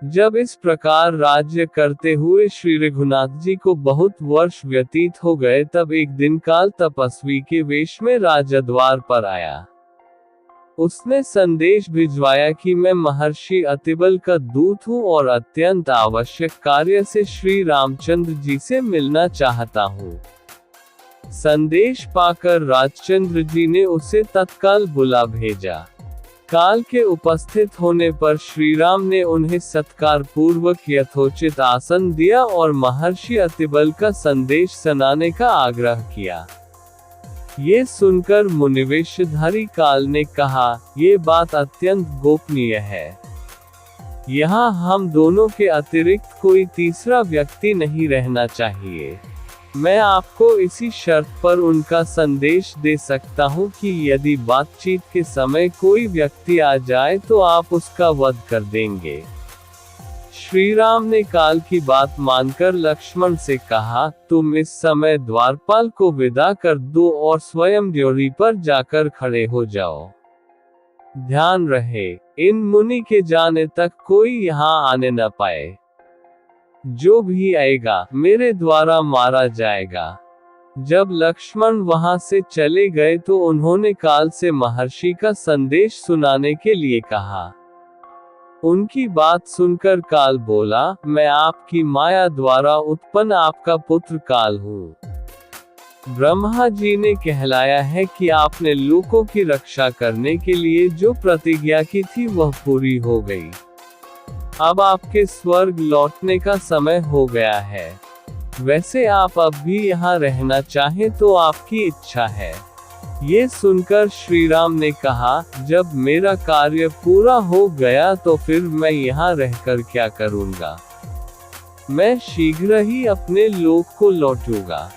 जब इस प्रकार राज्य करते हुए श्री रघुनाथ जी को बहुत वर्ष व्यतीत हो गए, तब एक दिन काल तपस्वी के वेश में राजद्वार पर आया। उसने संदेश भिजवाया कि मैं महर्षि अतिबल का दूत हूँ और अत्यंत आवश्यक कार्य से श्री रामचंद्र जी से मिलना चाहता हूँ। संदेश पाकर राजचंद्र जी ने उसे तत्काल बुला भेजा। काल के उपस्थित होने पर श्री राम ने उन्हें सत्कार पूर्वक यथोचित आसन दिया और महर्षि अतिबल का संदेश सुनाने का आग्रह किया। ये सुनकर मुनिवेशधारी काल ने कहा, ये बात अत्यंत गोपनीय है। यहाँ हम दोनों के अतिरिक्त कोई तीसरा व्यक्ति नहीं रहना चाहिए। मैं आपको इसी शर्त पर उनका संदेश दे सकता हूँ कि यदि बातचीत के समय कोई व्यक्ति आ जाए तो आप उसका वध कर देंगे। श्री राम ने काल की बात मानकर लक्ष्मण से कहा, तुम इस समय द्वारपाल को विदा कर दो और स्वयं ड्योढ़ी पर जाकर खड़े हो जाओ। ध्यान रहे, इन मुनि के जाने तक कोई यहाँ आने न पाए। जो भी आएगा मेरे द्वारा मारा जाएगा। जब लक्ष्मण वहां से चले गए तो उन्होंने काल से महर्षि का संदेश सुनाने के लिए कहा। उनकी बात सुनकर काल बोला, मैं आपकी माया द्वारा उत्पन्न आपका पुत्र काल हूँ। ब्रह्मा जी ने कहलाया है कि आपने लोकों की रक्षा करने के लिए जो प्रतिज्ञा की थी वह पूरी हो गई। अब आपके स्वर्ग लौटने का समय हो गया है। वैसे आप अब भी यहाँ रहना चाहें तो आपकी इच्छा है। ये सुनकर श्री राम ने कहा, जब मेरा कार्य पूरा हो गया तो फिर मैं यहाँ रहकर क्या करूँगा। मैं शीघ्र ही अपने लोक को लौटूंगा।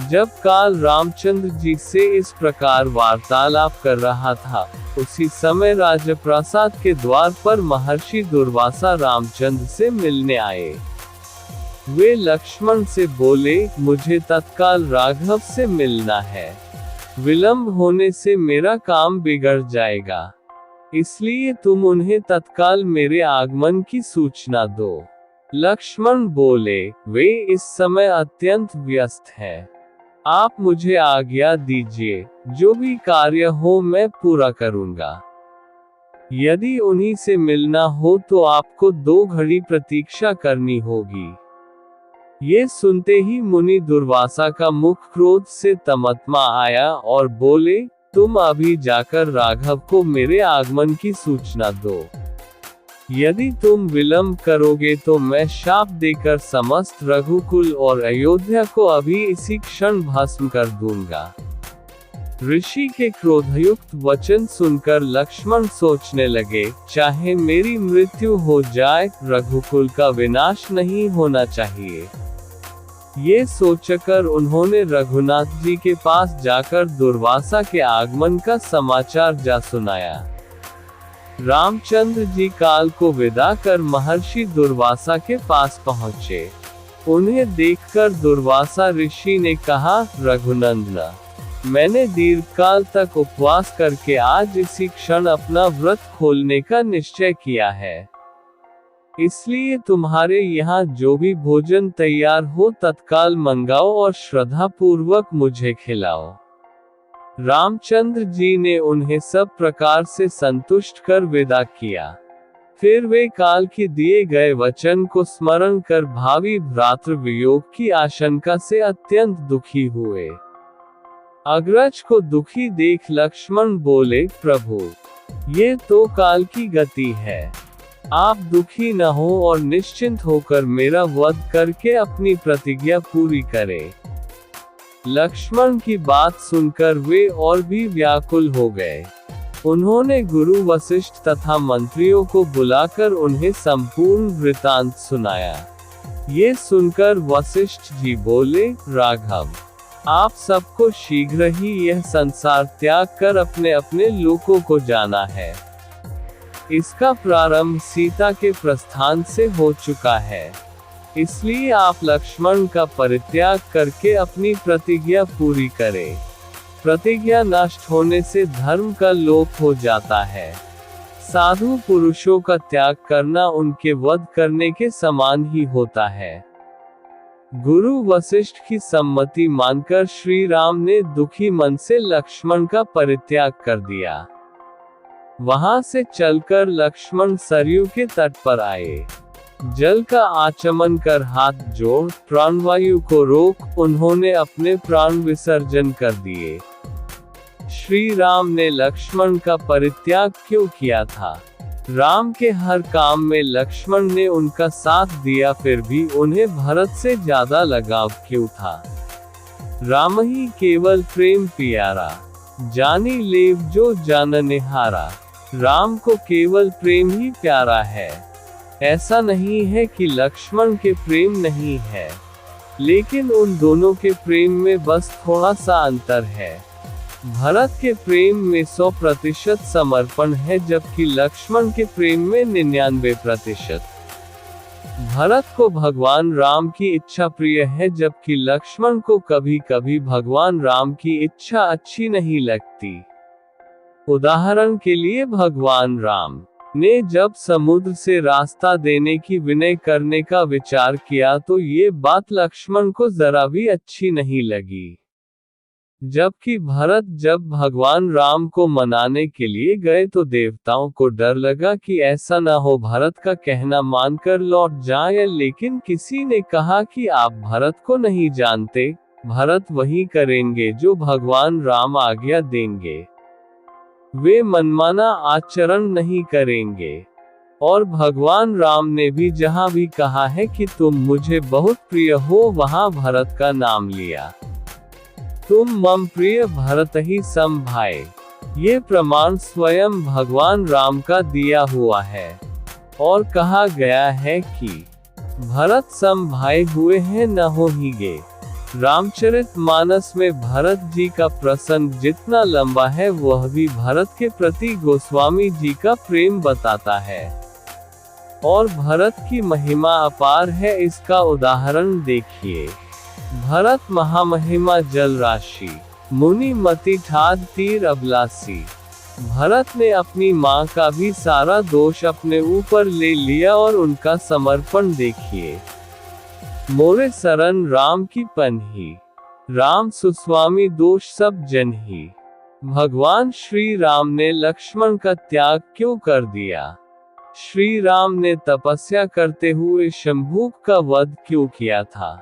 जब काल रामचंद्र जी से इस प्रकार वार्तालाप कर रहा था, उसी समय राजप्रासाद के द्वार पर महर्षि दुर्वासा रामचंद्र से मिलने आए। वे लक्ष्मण से बोले, मुझे तत्काल राघव से मिलना है। विलंब होने से मेरा काम बिगड़ जाएगा, इसलिए तुम उन्हें तत्काल मेरे आगमन की सूचना दो। लक्ष्मण बोले, वे इस समय अत्यंत व्यस्त हैं। आप मुझे आज्ञा दीजिए, जो भी कार्य हो मैं पूरा करूंगा। यदि उन्हीं से मिलना हो तो आपको 2 घड़ी प्रतीक्षा करनी होगी। ये सुनते ही मुनि दुर्वासा का मुख क्रोध से तमतमा आया और बोले, तुम अभी जाकर राघव को मेरे आगमन की सूचना दो। यदि तुम विलंब करोगे तो मैं शाप देकर समस्त रघुकुल और अयोध्या को अभी इसी क्षण भस्म कर दूंगा। ऋषि के क्रोधयुक्त वचन सुनकर लक्ष्मण सोचने लगे, चाहे मेरी मृत्यु हो जाए, रघुकुल का विनाश नहीं होना चाहिए। ये सोचकर उन्होंने रघुनाथ जी के पास जाकर दुर्वासा के आगमन का समाचार जा सुनाया। रामचंद्र जी काल को विदा कर महर्षि दुर्वासा के पास पहुँचे। उन्हें देखकर दुर्वासा ऋषि ने कहा, रघुनंदन, मैंने दीर्घकाल तक उपवास करके आज इसी क्षण अपना व्रत खोलने का निश्चय किया है। इसलिए तुम्हारे यहाँ जो भी भोजन तैयार हो तत्काल मंगाओ और श्रद्धा पूर्वक मुझे खिलाओ। रामचंद्र जी ने उन्हें सब प्रकार से संतुष्ट कर विदा किया। फिर वे काल के दिए गए वचन को स्मरण कर भावी भ्रातृ वियोग की आशंका से अत्यंत दुखी हुए। अग्रज को दुखी देख लक्ष्मण बोले, प्रभु, ये तो काल की गति है। आप दुखी न हो और निश्चिंत होकर मेरा वध करके अपनी प्रतिज्ञा पूरी करें। लक्ष्मण की बात सुनकर वे और भी व्याकुल हो गए। उन्होंने गुरु वशिष्ठ तथा मंत्रियों को बुलाकर उन्हें संपूर्ण वृतांत सुनाया। ये सुनकर वशिष्ठ जी बोले, राघव, आप सबको शीघ्र ही यह संसार त्याग कर अपने अपने लोकों को जाना है। इसका प्रारंभ सीता के प्रस्थान से हो चुका है। इसलिए आप लक्ष्मण का परित्याग करके अपनी प्रतिज्ञा पूरी करें। प्रतिज्ञा नष्ट होने से धर्म का लोप हो जाता है। साधु पुरुषों का त्याग करना उनके वध करने के समान ही होता है। गुरु वशिष्ठ की सम्मति मानकर श्री राम ने दुखी मन से लक्ष्मण का परित्याग कर दिया। वहां से चलकर लक्ष्मण सरयू के तट पर आए। जल का आचमन कर हाथ जोड़ प्राणवायु को रोक उन्होंने अपने प्राण विसर्जन कर दिए। श्री राम ने लक्ष्मण का परित्याग क्यों किया था? राम के हर काम में लक्ष्मण ने उनका साथ दिया, फिर भी उन्हें भरत से ज्यादा लगाव क्यों था? राम ही केवल प्रेम प्यारा, जानी लेव जो जानने हारा। राम को केवल प्रेम ही प्यारा है। ऐसा नहीं है कि लक्ष्मण के प्रेम नहीं है, लेकिन उन दोनों के प्रेम में बस थोड़ा सा अंतर है। भरत के प्रेम में 100% समर्पण है, जबकि लक्ष्मण के प्रेम में 99%। भरत को भगवान राम की इच्छा प्रिय है, जबकि लक्ष्मण को कभी कभी भगवान राम की इच्छा अच्छी नहीं लगती। उदाहरण के लिए भगवान राम ने जब समुद्र से रास्ता देने की विनय करने का विचार किया तो ये बात लक्ष्मण को जरा भी अच्छी नहीं लगी। जबकि भरत जब भगवान राम को मनाने के लिए गए तो देवताओं को डर लगा कि ऐसा न हो भरत का कहना मानकर लौट जाए, लेकिन किसी ने कहा कि आप भरत को नहीं जानते, भरत वही करेंगे जो भगवान राम आज्ञा देंगे। वे मनमाना आचरण नहीं करेंगे। और भगवान राम ने भी जहाँ भी कहा है कि तुम मुझे बहुत प्रिय हो, वहाँ भरत का नाम लिया। तुम मम प्रिय भरत ही सम भाई। ये प्रमाण स्वयं भगवान राम का दिया हुआ है। और कहा गया है कि भरत सम भाई हुए हैं न हो ही गे। रामचरितमानस में भरत जी का प्रसंग जितना लंबा है वह भी भरत के प्रति गोस्वामी जी का प्रेम बताता है। और भरत की महिमा अपार है, इसका उदाहरण देखिए। भरत महामहिमा जल राशि, मुनि मति ठाद तीर अबलासी। भरत ने अपनी माँ का भी सारा दोष अपने ऊपर ले लिया और उनका समर्पण देखिए। मोरे सरन राम की पन्ही, राम सुस्वामी दोष सब जनही। भगवान श्री राम ने लक्ष्मण का त्याग क्यों कर दिया? श्री राम ने तपस्या करते हुए शंभूक का वध क्यों किया था?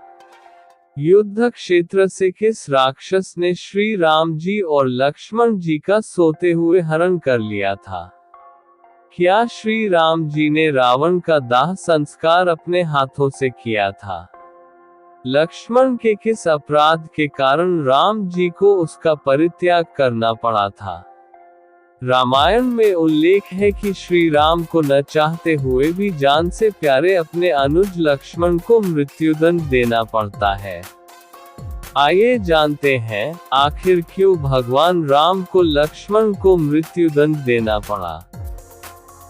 युद्ध क्षेत्र से किस राक्षस ने श्री राम जी और लक्ष्मण जी का सोते हुए हरण कर लिया था? क्या श्री राम जी ने रावण का दाह संस्कार अपने हाथों से किया था? लक्ष्मण के किस अपराध के कारण राम जी को उसका परित्याग करना पड़ा था? रामायण में उल्लेख है कि श्री राम को न चाहते हुए भी जान से प्यारे अपने अनुज लक्ष्मण को मृत्युदंड देना पड़ता है। आइए जानते हैं, आखिर क्यों भगवान राम को लक्ष्मण को मृत्युदंड देना पड़ा।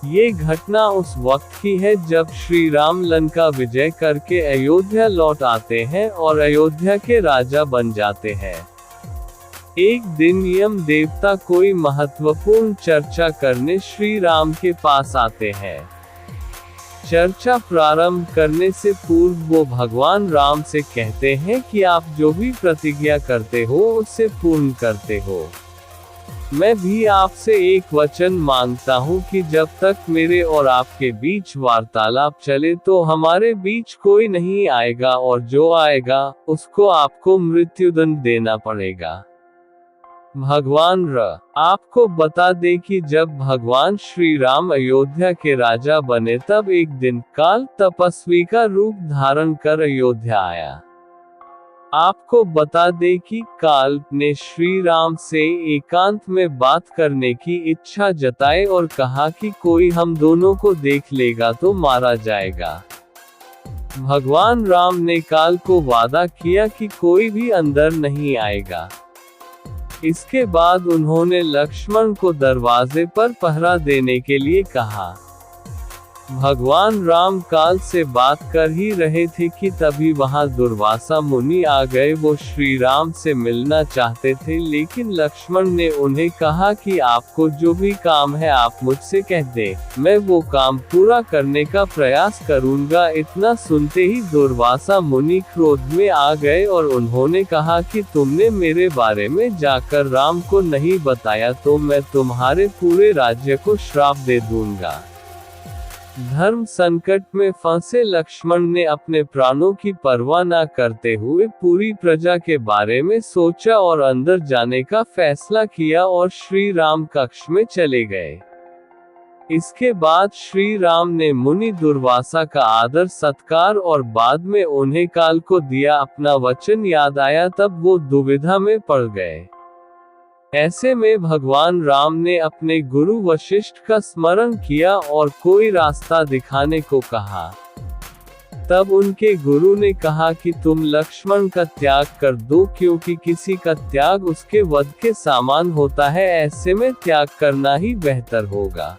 ये घटना उस वक्त की है जब श्री राम लंका विजय करके अयोध्या लौट आते हैं और अयोध्या के राजा बन जाते हैं। एक दिन यम देवता कोई महत्वपूर्ण चर्चा करने श्री राम के पास आते हैं। चर्चा प्रारंभ करने से पूर्व वो भगवान राम से कहते हैं कि आप जो भी प्रतिज्ञा करते हो उससे पूर्ण करते हो। मैं भी आपसे एक वचन मांगता हूँ कि जब तक मेरे और आपके बीच वार्तालाप चले तो हमारे बीच कोई नहीं आएगा, और जो आएगा उसको आपको मृत्युदंड देना पड़ेगा। भगवान आपको बता दे कि जब भगवान श्री राम अयोध्या के राजा बने तब एक दिन काल तपस्वी का रूप धारण कर अयोध्या आया। आपको बता दे कि काल ने श्री राम से एकांत में बात करने की इच्छा जताई और कहा कि कोई हम दोनों को देख लेगा तो मारा जाएगा। भगवान राम ने काल को वादा किया कि कोई भी अंदर नहीं आएगा। इसके बाद उन्होंने लक्ष्मण को दरवाजे पर पहरा देने के लिए कहा। भगवान राम काल से बात कर ही रहे थे कि तभी वहां दुर्वासा मुनि आ गए। वो श्री राम से मिलना चाहते थे, लेकिन लक्ष्मण ने उन्हें कहा कि आपको जो भी काम है आप मुझसे कह दे, मैं वो काम पूरा करने का प्रयास करूंगा। इतना सुनते ही दुर्वासा मुनि क्रोध में आ गए और उन्होंने कहा कि तुमने मेरे बारे में जाकर राम को नहीं बताया तो मैं तुम्हारे पूरे राज्य को श्राप दे दूंगा। धर्म संकट में फंसे लक्ष्मण ने अपने प्राणों की परवाह न करते हुए पूरी प्रजा के बारे में सोचा और अंदर जाने का फैसला किया और श्री राम कक्ष में चले गए। इसके बाद श्री राम ने मुनि दुर्वासा का आदर सत्कार और बाद में उन्हें काल को दिया अपना वचन याद आया, तब वो दुविधा में पड़ गए। ऐसे में भगवान राम ने अपने गुरु वशिष्ठ का स्मरण किया और कोई रास्ता दिखाने को कहा। तब उनके गुरु ने कहा कि तुम लक्ष्मण का त्याग कर दो, क्योंकि किसी का त्याग उसके वध के समान होता है। ऐसे में त्याग करना ही बेहतर होगा।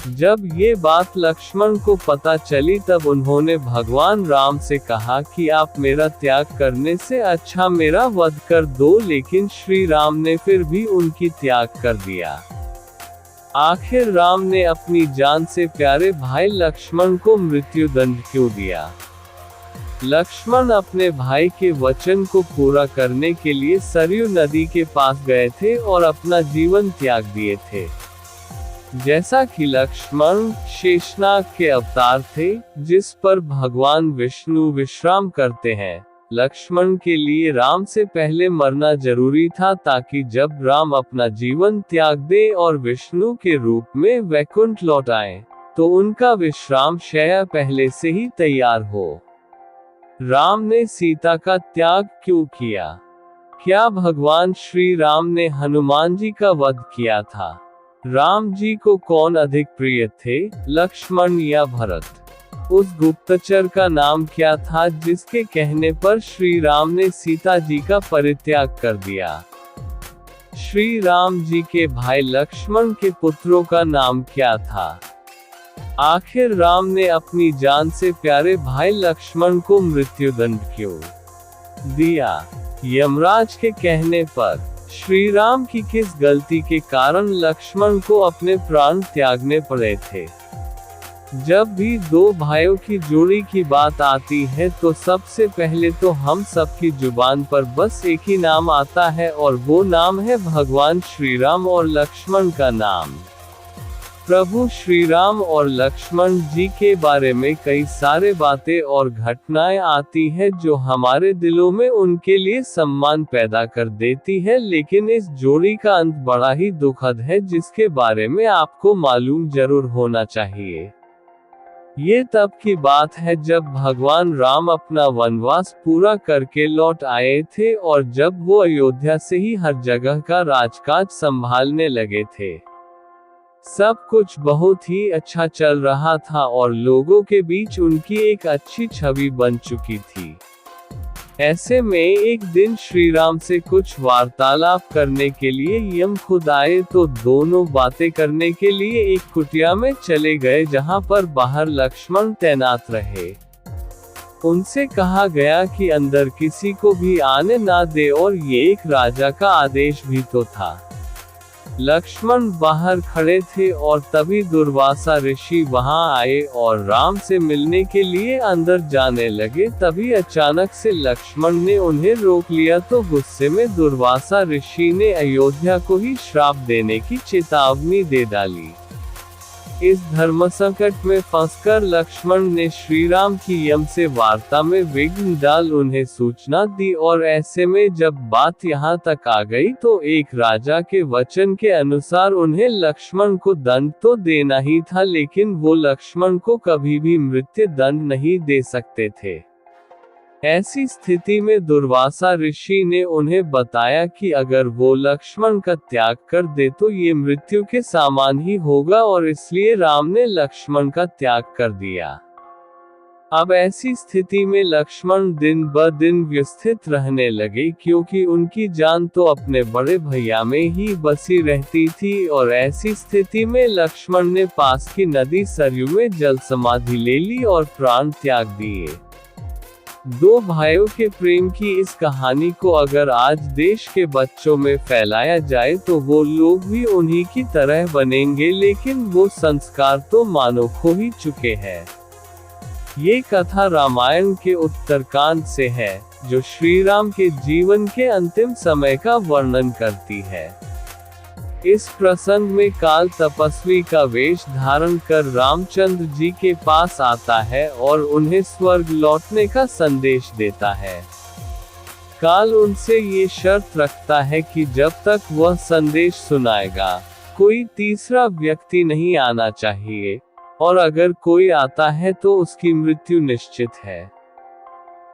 जब ये बात लक्ष्मण को पता चली तब उन्होंने भगवान राम से कहा कि आप मेरा त्याग करने से अच्छा मेरा वध कर दो, लेकिन श्री राम ने फिर भी उनकी त्याग कर दिया। आखिर राम ने अपनी जान से प्यारे भाई लक्ष्मण को मृत्युदंड क्यों दिया? लक्ष्मण अपने भाई के वचन को पूरा करने के लिए सरयू नदी के पास गए थे और अपना जीवन त्याग दिए थे। जैसा कि लक्ष्मण शेषनाग के अवतार थे, जिस पर भगवान विष्णु विश्राम करते हैं, लक्ष्मण के लिए राम से पहले मरना जरूरी था, ताकि जब राम अपना जीवन त्याग दे और विष्णु के रूप में वैकुंठ लौट आए, तो उनका विश्राम शैया पहले से ही तैयार हो। राम ने सीता का त्याग क्यों किया? क्या भगवान श्री राम ने हनुमान जी का वध किया था? राम जी को कौन अधिक प्रिय थे, लक्ष्मण या भरत? उस गुप्तचर का नाम क्या था जिसके कहने पर श्री राम ने सीता जी का परित्याग कर दिया? श्री राम जी के भाई लक्ष्मण के पुत्रों का नाम क्या था? आखिर राम ने अपनी जान से प्यारे भाई लक्ष्मण को मृत्युदंड क्यों दिया? यमराज के कहने पर श्री राम की किस गलती के कारण लक्ष्मण को अपने प्राण त्यागने पड़े थे? जब भी दो भाइयों की जोड़ी की बात आती है तो सबसे पहले तो हम सबकी जुबान पर बस एक ही नाम आता है और वो नाम है भगवान श्री राम और लक्ष्मण का नाम। प्रभु श्री राम और लक्ष्मण जी के बारे में कई सारे बातें और घटनाएं आती है जो हमारे दिलों में उनके लिए सम्मान पैदा कर देती है, लेकिन इस जोड़ी का अंत बड़ा ही दुखद है, जिसके बारे में आपको मालूम जरूर होना चाहिए। ये तब की बात है जब भगवान राम अपना वनवास पूरा करके लौट आए थे और जब वो अयोध्या से ही हर जगह का राजकाज संभालने लगे थे। सब कुछ बहुत ही अच्छा चल रहा था और लोगों के बीच उनकी एक अच्छी छवि बन चुकी थी। ऐसे में एक दिन श्री राम से कुछ वार्तालाप करने के लिए यम खुद आए, तो दोनों बातें करने के लिए एक कुटिया में चले गए जहां पर बाहर लक्ष्मण तैनात रहे। उनसे कहा गया कि अंदर किसी को भी आने ना दे और ये एक राजा का आदेश भी तो था। लक्ष्मण बाहर खड़े थे और तभी दुर्वासा ऋषि वहां आए और राम से मिलने के लिए अंदर जाने लगे। तभी अचानक से लक्ष्मण ने उन्हें रोक लिया, तो गुस्से में दुर्वासा ऋषि ने अयोध्या को ही श्राप देने की चेतावनी दे डाली। इस धर्म संकट में फंसकर लक्ष्मण ने श्री राम की यम से वार्ता में विघ्न डाल उन्हें सूचना दी, और ऐसे में जब बात यहाँ तक आ गई तो एक राजा के वचन के अनुसार उन्हें लक्ष्मण को दंड तो देना ही था, लेकिन वो लक्ष्मण को कभी भी मृत्यु दंड नहीं दे सकते थे। ऐसी स्थिति में दुर्वासा ऋषि ने उन्हें बताया कि अगर वो लक्ष्मण का त्याग कर दे तो ये मृत्यु के समान ही होगा, और इसलिए राम ने लक्ष्मण का त्याग कर दिया। अब ऐसी स्थिति में लक्ष्मण दिन ब दिन व्यथित रहने लगे, क्योंकि उनकी जान तो अपने बड़े भैया में ही बसी रहती थी, और ऐसी स्थिति में लक्ष्मण ने पास की नदी सरयू में जल समाधि ले ली और प्राण त्याग दिए। दो भाइयों के प्रेम की इस कहानी को अगर आज देश के बच्चों में फैलाया जाए तो वो लोग भी उन्हीं की तरह बनेंगे, लेकिन वो संस्कार तो मानो खो ही चुके हैं। ये कथा रामायण के उत्तरकांड से है, जो श्री राम के जीवन के अंतिम समय का वर्णन करती है। इस प्रसंग में काल तपस्वी का वेश धारण कर रामचंद्र जी के पास आता है और उन्हें स्वर्ग लौटने का संदेश देता है। काल उनसे ये शर्त रखता है कि जब तक वह संदेश सुनाएगा, कोई तीसरा व्यक्ति नहीं आना चाहिए, और अगर कोई आता है तो उसकी मृत्यु निश्चित है।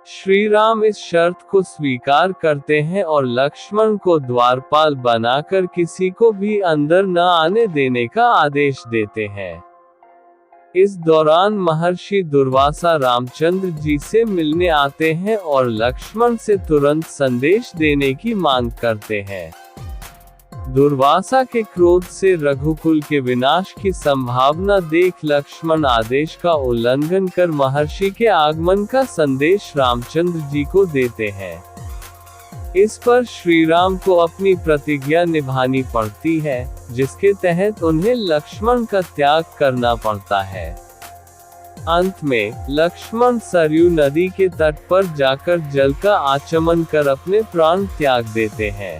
श्री राम इस शर्त को स्वीकार करते हैं और लक्ष्मण को द्वारपाल बनाकर किसी को भी अंदर न आने देने का आदेश देते हैं। इस दौरान महर्षि दुर्वासा रामचंद्र जी से मिलने आते हैं और लक्ष्मण से तुरंत संदेश देने की मांग करते हैं। दुर्वासा के क्रोध से रघुकुल के विनाश की संभावना देख लक्ष्मण आदेश का उल्लंघन कर महर्षि के आगमन का संदेश रामचंद्र जी को देते हैं। इस पर श्री राम को अपनी प्रतिज्ञा निभानी पड़ती है, जिसके तहत उन्हें लक्ष्मण का त्याग करना पड़ता है। अंत में लक्ष्मण सरयू नदी के तट पर जाकर जल का आचमन कर अपने प्राण त्याग देते हैं।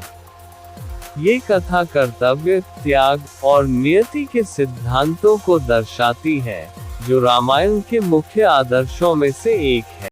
ये कथा कर्तव्य, त्याग और नियति के सिद्धांतों को दर्शाती है, जो रामायण के मुख्य आदर्शों में से एक है।